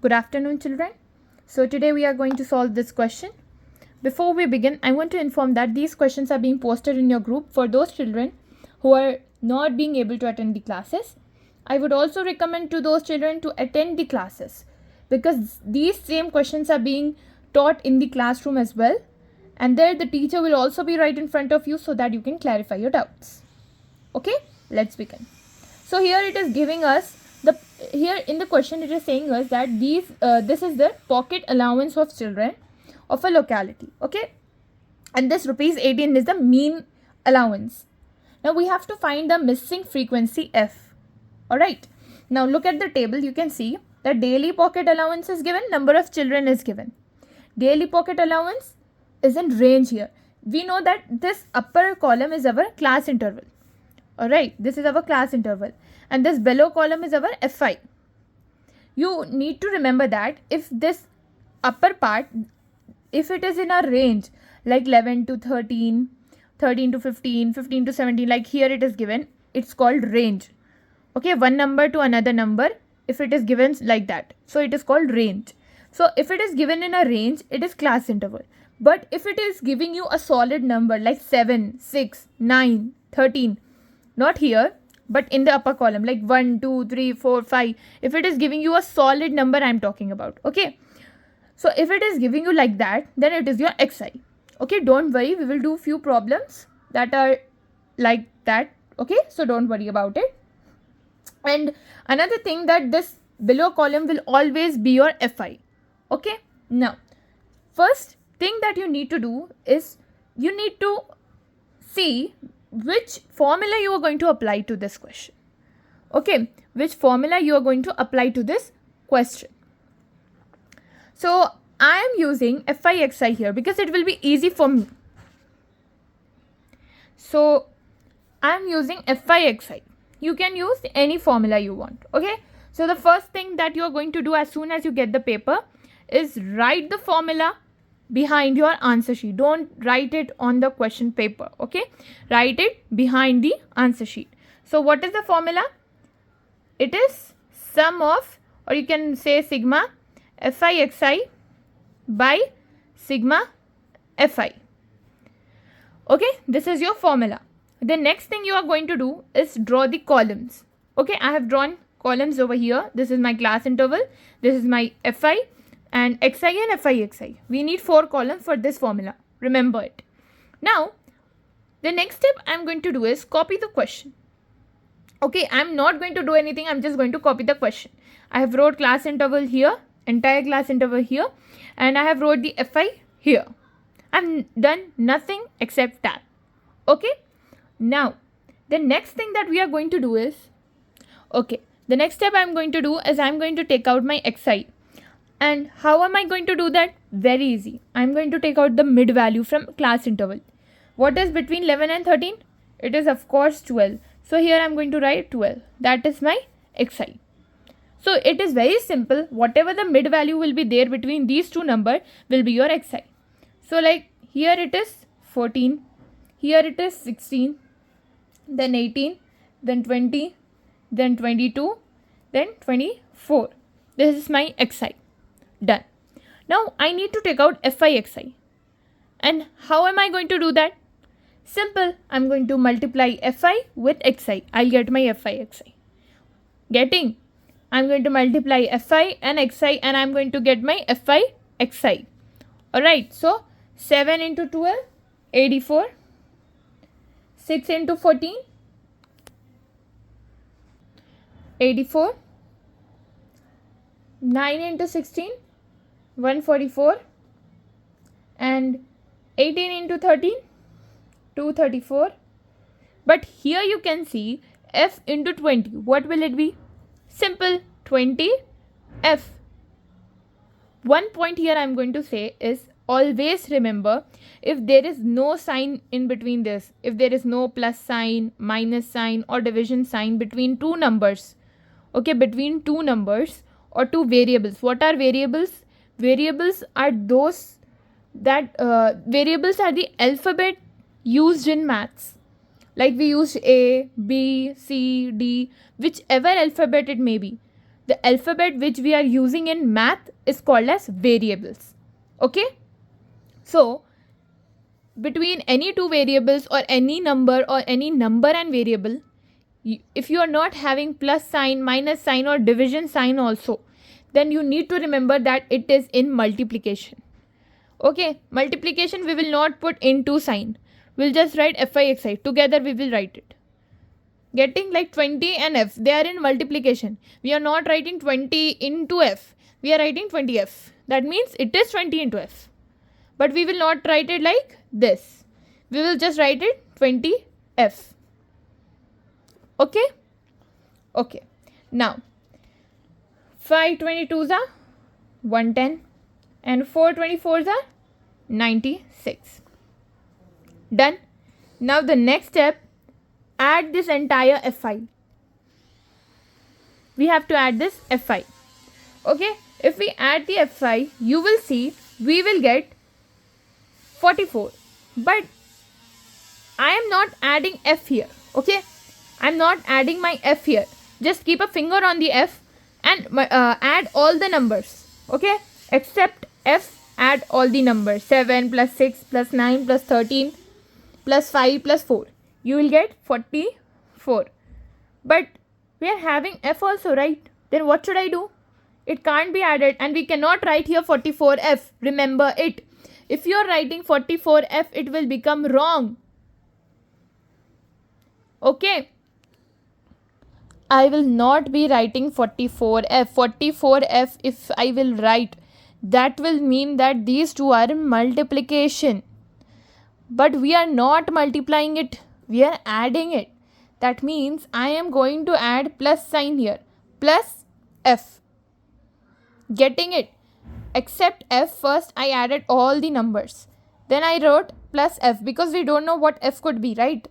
Good afternoon, children. So today we are going to solve this question. Before we begin, I want to inform that these questions are being posted in your group for those children who are not being able to attend the classes. I would also recommend to those children to attend the classes because these same questions are being taught in the classroom as well. And there the teacher will also be right in front of you so that you can clarify your doubts. Okay, let's begin. So here it is giving us here in the question it is saying us that this is the pocket allowance of children of a locality. Okay, and this rupees 18 is the mean allowance. Now we have to find the missing frequency f. All right, now look at the table. You can see that daily pocket allowance is given, number of children is given. Daily pocket allowance is in range here. We know that this upper column is our class interval. Alright, this is our class interval and this below column is our FI. You need to remember that if this upper part, if it is in a range like 11 to 13, 13 to 15, 15 to 17, like here it is given, it's called range. Okay, one number to another number, if it is given like that, so it is called range. So if it is given in a range, it is class interval. But if it is giving you a solid number like 7, 6, 9, 13, not here, but in the upper column like 1, 2, 3, 4, 5. If it is giving you a solid number, I'm talking about. Okay. So if it is giving you like that, then it is your XI. Okay. Don't worry. We will do few problems that are like that. Okay. So don't worry about it. And another thing that this below column will always be your FI. Okay. Now, first thing that you need to do is you need to see which formula you are going to apply to this question. Okay, which formula you are going to apply to this question. So I am using FIXI here because it will be easy for me. So I am using FIXI. You can use any formula you want. Okay, so the first thing that you are going to do as soon as you get the paper is write the formula behind your answer sheet. Don't write it on the question paper. Okay, write it behind the answer sheet. So what is the formula? It is sum of, or you can say sigma FIXI by sigma FI. Okay, this is your formula. The next thing you are going to do is draw the columns. Okay, I have drawn columns over here. This is my class interval, this is my FI and XI and FIXI. We need 4 columns for this formula. Remember it. Now, the next step I'm going to do is copy the question. Okay, I'm not going to do anything. I'm just going to copy the question. I have wrote class interval here, entire class interval here, and I have wrote the FI here. I've done nothing except tab. Okay. Now, the next thing that we are going to do is, okay, the next step I'm going to do is I'm going to take out my XI. And how am I going to do that? Very easy. I'm going to take out the mid value from class interval. What is between 11 and 13? It is of course 12. So here I'm going to write 12. That is my XI. So it is very simple. Whatever the mid value will be there between these two numbers will be your XI. So like here it is 14. Here it is 16. Then 18. Then 20. Then 22. Then 24. This is my XI. Done. Now I need to take out FIXI. And how am I going to do that? Simple. I'm going to multiply FI with XI. I'll get my FIXI. Getting? I'm going to multiply FI and XI and I'm going to get my FIXI. Alright. So 7 into 12, 84. 6 into 14, 84. 9 into 16, 144, and 18 into 13, 234. But here you can see f into 20. What will it be? Simple, 20 f. One point here I am going to say is always remember, if there is no sign in between this, if there is no plus sign, minus sign or division sign between two numbers, okay, between two numbers or two variables. What are variables? Variables are those that variables are the alphabet used in maths. Like we use A, B, C, D, whichever alphabet it may be. the alphabet which we are using in math is called as variables. Okay? So, between any two variables or any number and variable, if you are not having plus sign, minus sign or division sign also, then you need to remember that it is in multiplication. Okay, multiplication we will not put into sign. We'll just write fi xi. Together we will write it. Getting? Like 20 and f, they are in multiplication. We are not writing 20 into f. We are writing 20f. That means it is 20 into f. But we will not write it like this. We will just write it 20f. Okay? Okay. Now, 5 22s are 110 and 4 24s are 96. Done. Now the next step, add this entire fi. We have to add this fi. Okay? If we add the fi, you will see we will get 44. But I am not adding f here. Okay? I am not adding my f here. Just keep a finger on the f and add all the numbers. Okay? Except f, add all the numbers. 7 plus 6 plus 9 plus 13 plus 5 plus 4. You will get 44. But we are having f also, right? Then what should I do? It can't be added and we cannot write here 44f. Remember it. If you are writing 44f, it will become wrong. Okay. I will not be writing 44f. 44f if I will write, that will mean that these two are in multiplication. But we are not multiplying it. We are adding it. That means I am going to add plus sign here. Plus f. Getting it? Except f, first I added all the numbers. Then I wrote plus f because we don't know what f could be, right?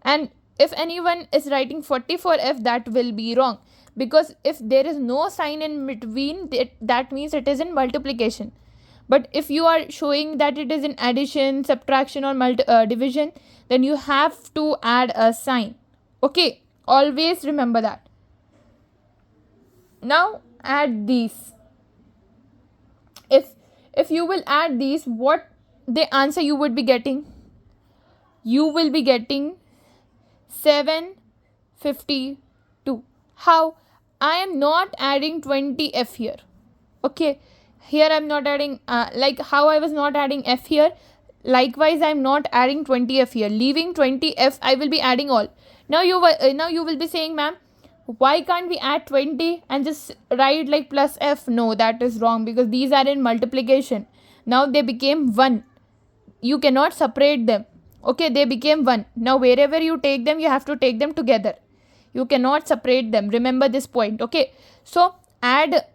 And if anyone is writing 44f, that will be wrong. Because if there is no sign in between, that means it is in multiplication. But if you are showing that it is in addition, subtraction or division, then you have to add a sign. Okay, always remember that. Now add these. If you will add these, what the answer you would be getting? You will be getting 752. How? I am not adding 20f here. Okay, here I am not adding like how I was not adding f here. Likewise, I am not adding 20f here. Leaving 20f, I will be adding all. Now you will be saying, ma'am, why can't we add 20 and just write like plus f? No, that is wrong because these are in multiplication. Now they became 1. You cannot separate them. Okay, they became 1. Now wherever you take them, you have to take them together. You cannot separate them. Remember this point. Okay, so add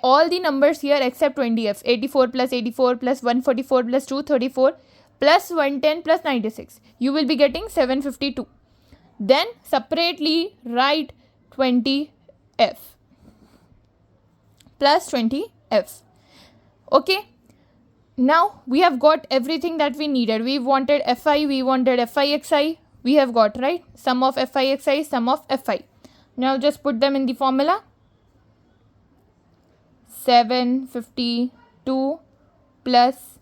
all the numbers here except 20f. 84 plus 144 plus 234 plus 110 plus 96. You will be getting 752. Then separately write 20f plus 20f. Okay. Now we have got everything that we needed. We wanted fi, we wanted fi xi. We have got, right? Sum of fi xi, sum of fi. Now just put them in the formula. 752 plus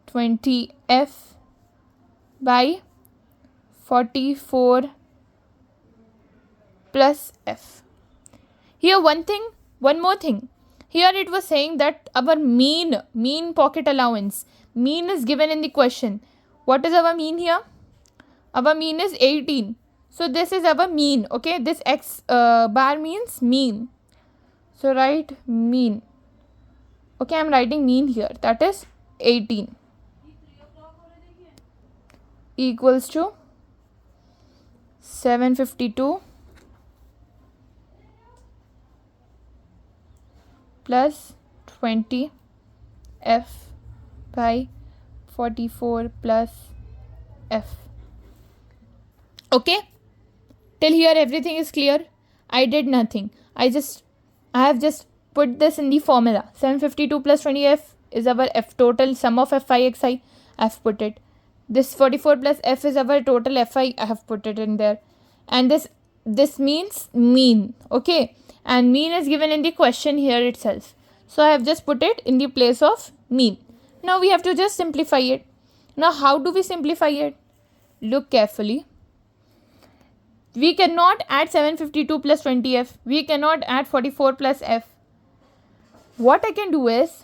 20f by 44 plus f. Here one more thing. Here it was saying that our mean pocket allowance, mean is given in the question. What is our mean here? Our mean is 18. So this is our mean. Okay, this x bar means mean. So write mean. Okay, I am writing mean here. That is 18 equals to 752 plus 20 f by 44 plus f. Okay, till here everything is clear. I did nothing. I have just put this in the formula. 752 plus 20f is our f total, sum of fi xi. I have put it. This 44 plus f is our total fi. I have put it in there. And this means mean. Okay, and mean is given in the question here itself. So I have just put it in the place of mean. Now we have to just simplify it. Now how do we simplify it? Look carefully. We cannot add 752 plus 20f. We cannot add 44 plus f. What I can do is,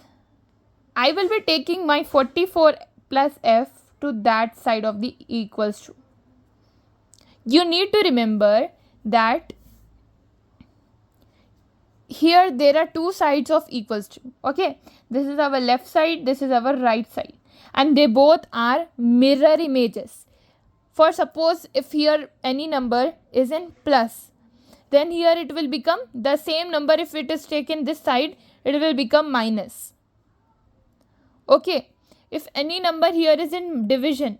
I will be taking my 44 plus f to that side of the equals to. You need to remember that here there are two sides of equals to. Okay, this is our left side, this is our right side, and they both are mirror images. For suppose if here any number is in plus, then here it will become the same number. If it is taken this side, it will become minus. Okay, if any number here is in division,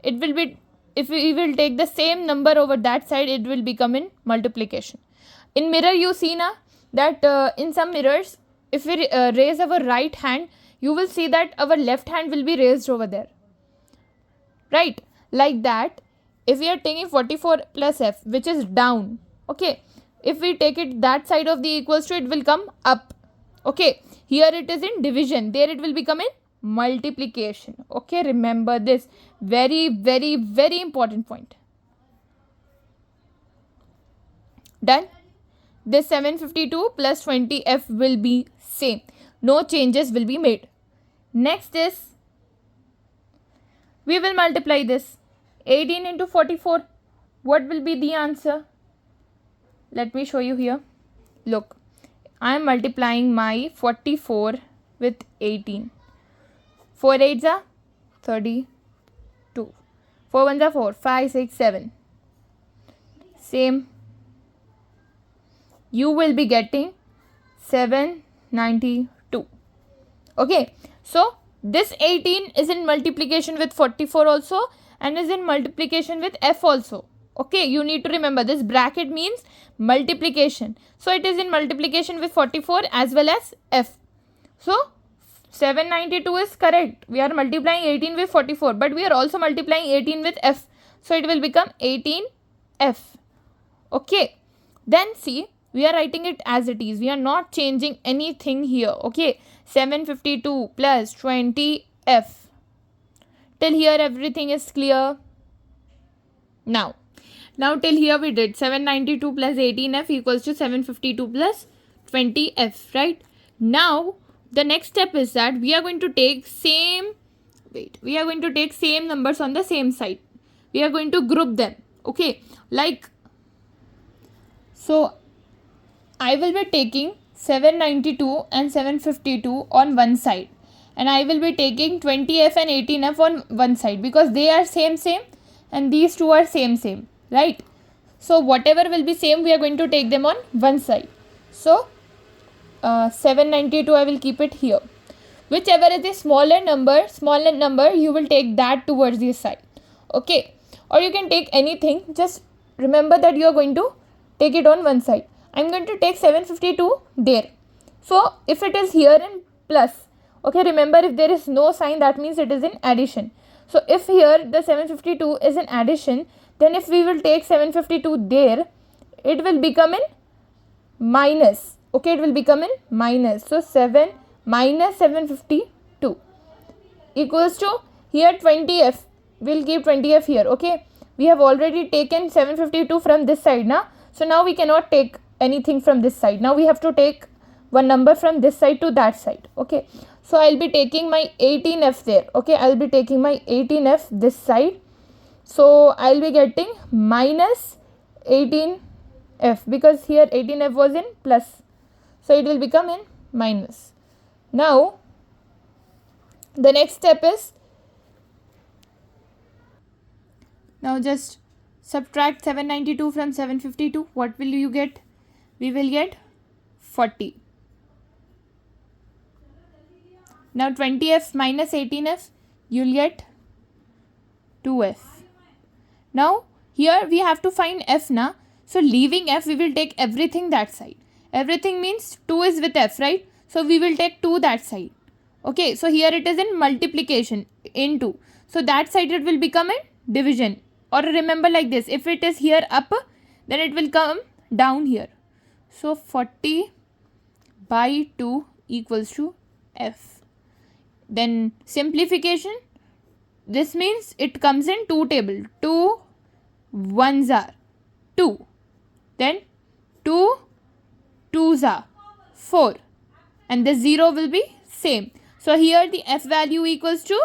it will be, if we will take the same number over that side, it will become in multiplication. In mirror, you see na that in some mirrors, if we raise our right hand, you will see that our left hand will be raised over there, right? Like that, if we are taking 44 plus f, which is down, okay, if we take it that side of the equals to, it will come up. Okay, here it is in division, there it will become in multiplication. Okay, remember this, very important point. Done. This 752 plus 20f will be same, no changes will be made. Next is, we will multiply this 18 into 44. What will be the answer? Let me show you here. Look, I am multiplying my 44 with 18. 4 8s are 32. 4 1s are 4. 5 6 7. Same. You will be getting 792. Okay, so this 18 is in multiplication with 44 also, and is in multiplication with f also. Okay, you need to remember this bracket means multiplication. So it is in multiplication with 44 as well as f. So 792 is correct. We are multiplying 18 with 44, but we are also multiplying 18 with f. So it will become 18f. Okay, then see, we are writing it as it is. We are not changing anything here. Okay, 752 plus 20f. Till here everything is clear. Now till here we did 792 plus 18f equals to 752 plus 20f, right? Now the next step is that we are going to take same numbers on the same side. We are going to group them. Okay, like, so I will be taking 792 and 752 on one side, and I will be taking 20f and 18f on one side, because they are same and these two are same, right? So whatever will be same, we are going to take them on one side. So 792 I will keep it here. Whichever is the smaller number, you will take that towards this side. Okay, or you can take anything, just remember that you are going to take it on one side. I am going to take 752 there. So if it is here in plus, okay, remember if there is no sign, that means it is in addition. So if here the 752 is in addition, then if we will take 752 there, it will become in minus. Okay, it will become in minus. So 7 minus 752 equals to, here 20f, we'll keep 20f here. Okay, we have already taken 752 from this side now. So now we cannot take anything from this side. Now we have to take one number from this side to that side. Okay, so I'll be taking my 18f there. Okay, I'll be taking my 18f this side. So I'll be getting minus 18f, because here 18f was in plus. So it will become in minus. Now the next step is, now just subtract 792 from 752. What will you get? We will get 40. Now 20f minus 18f, you will get 2f. Now here we have to find f na. So leaving f, we will take everything that side. Everything means 2 is with f, right? So we will take 2 that side. Okay, so here it is in multiplication, into. So that side it will become in division. Or remember like this, if it is here up, then it will come down here. So 40 by 2 equals to f. Then simplification, this means it comes in 2 table. 2 ones are 2. Then 2 twos are 4. And the 0 will be same. So here the f value equals to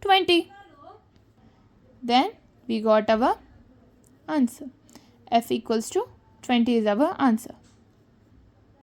20. Then we got our answer. F equals to 20 is our answer.